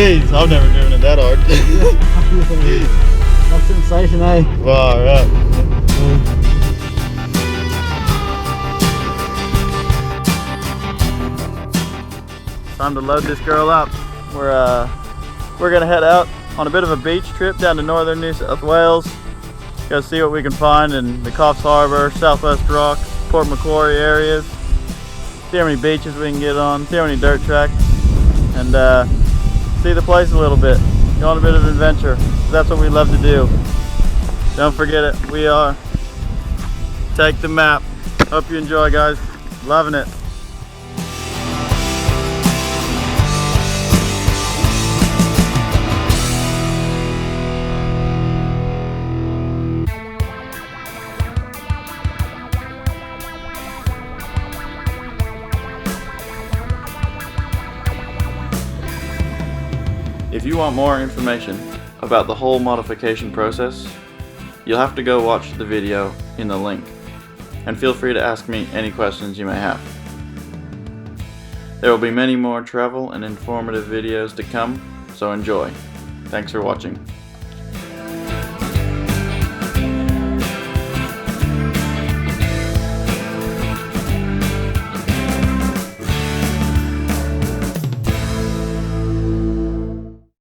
Jeez, I've never driven it that hard. That's sensation, eh? Far up. Time to load this girl up. We're gonna head out on a bit of a beach trip down to northern New South Wales. Go see what we can find in the Coffs Harbour, Southwest Rocks, Port Macquarie areas. See how many beaches we can get on, see how many dirt tracks, and see the place a little bit. Go on a bit of adventure. That's what we love to do. Don't forget it. We are Take the Map. Hope you enjoy, guys. Loving it. If you want more information about the whole modification process, you'll have to go watch the video in the link, and feel free to ask me any questions you may have. There will be many more travel and informative videos to come, so enjoy. Thanks for watching.